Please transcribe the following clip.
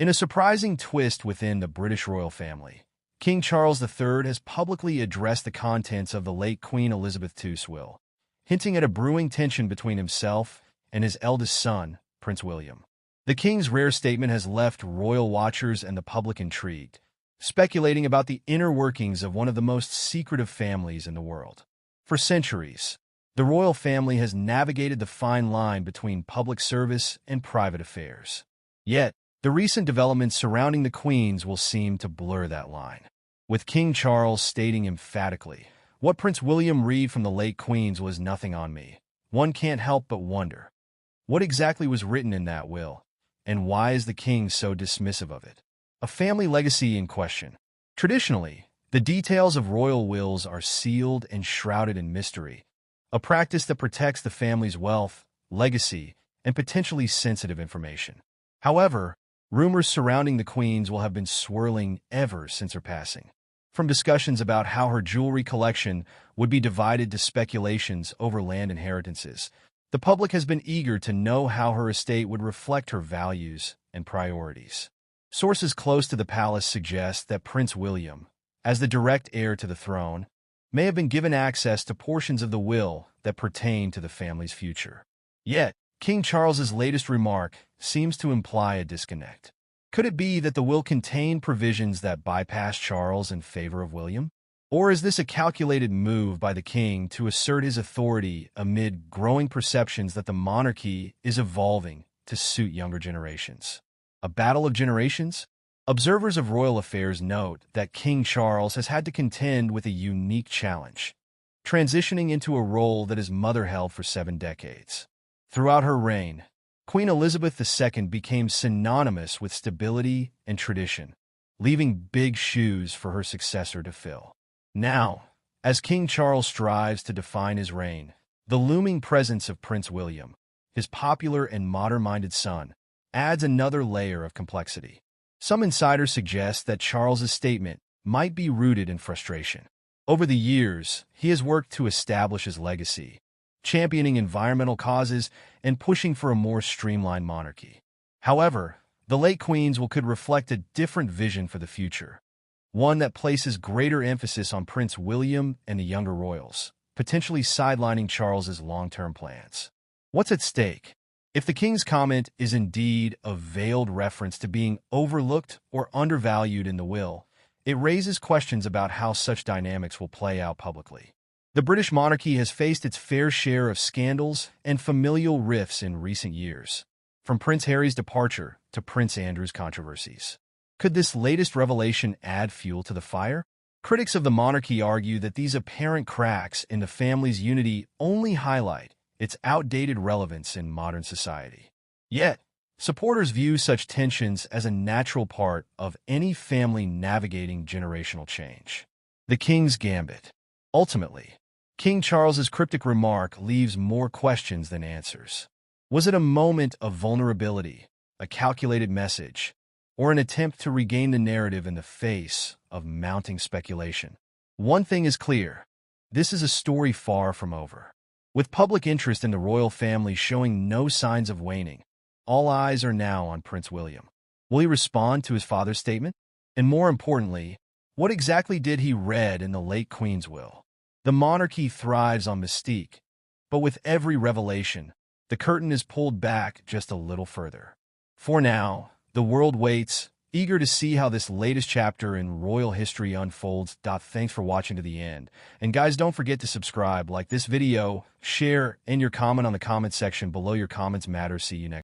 In a surprising twist within the British royal family, King Charles III has publicly addressed the contents of the late Queen Elizabeth II's will, hinting at a brewing tension between himself and his eldest son, Prince William. The king's rare statement has left royal watchers and the public intrigued, speculating about the inner workings of one of the most secretive families in the world. For centuries, the royal family has navigated the fine line between public service and private affairs. Yet, the recent developments surrounding the queens will seem to blur that line, with King Charles stating emphatically, "What Prince William read from the late queens was nothing on me." One can't help but wonder, what exactly was written in that will, and why is the king so dismissive of it? A family legacy in question. Traditionally, the details of royal wills are sealed and shrouded in mystery, a practice that protects the family's wealth, legacy, and potentially sensitive information. However, rumors surrounding the queens will have been swirling ever since her passing. From discussions about how her jewelry collection would be divided to speculations over land inheritances, the public has been eager to know how her estate would reflect her values and priorities. Sources close to the palace suggest that Prince William, as the direct heir to the throne, may have been given access to portions of the will that pertain to the family's future. Yet, King Charles's latest remark seems to imply a disconnect. Could it be that the will contained provisions that bypass Charles in favor of William? Or is this a calculated move by the king to assert his authority amid growing perceptions that the monarchy is evolving to suit younger generations? A battle of generations? Observers of royal affairs note that King Charles has had to contend with a unique challenge, transitioning into a role that his mother held for 7 decades. Throughout her reign, Queen Elizabeth II became synonymous with stability and tradition, leaving big shoes for her successor to fill. Now, as King Charles strives to define his reign, the looming presence of Prince William, his popular and modern-minded son, adds another layer of complexity. Some insiders suggest that Charles's statement might be rooted in frustration. Over the years, he has worked to establish his legacy, championing environmental causes and pushing for a more streamlined monarchy. However, the late queens could reflect a different vision for the future, one that places greater emphasis on Prince William and the younger royals, potentially sidelining Charles's long-term plans. What's at stake? If the king's comment is indeed a veiled reference to being overlooked or undervalued in the will, it raises questions about how such dynamics will play out publicly. The British monarchy has faced its fair share of scandals and familial rifts in recent years, from Prince Harry's departure to Prince Andrew's controversies. Could this latest revelation add fuel to the fire? Critics of the monarchy argue that these apparent cracks in the family's unity only highlight its outdated relevance in modern society. Yet, supporters view such tensions as a natural part of any family navigating generational change. The King's Gambit. Ultimately, King Charles's cryptic remark leaves more questions than answers. Was it a moment of vulnerability, a calculated message, or an attempt to regain the narrative in the face of mounting speculation? One thing is clear: this is a story far from over. With public interest in the royal family showing no signs of waning, all eyes are now on Prince William. Will he respond to his father's statement? And more importantly, what exactly did he read in the late Queen's will? The monarchy thrives on mystique, but with every revelation, the curtain is pulled back just a little further. For now, the world waits, eager to see how this latest chapter in royal history unfolds. Thanks for watching to the end. And guys, don't forget to subscribe, like this video, share, and your comment on the comment section below. Your comments matter. See you next.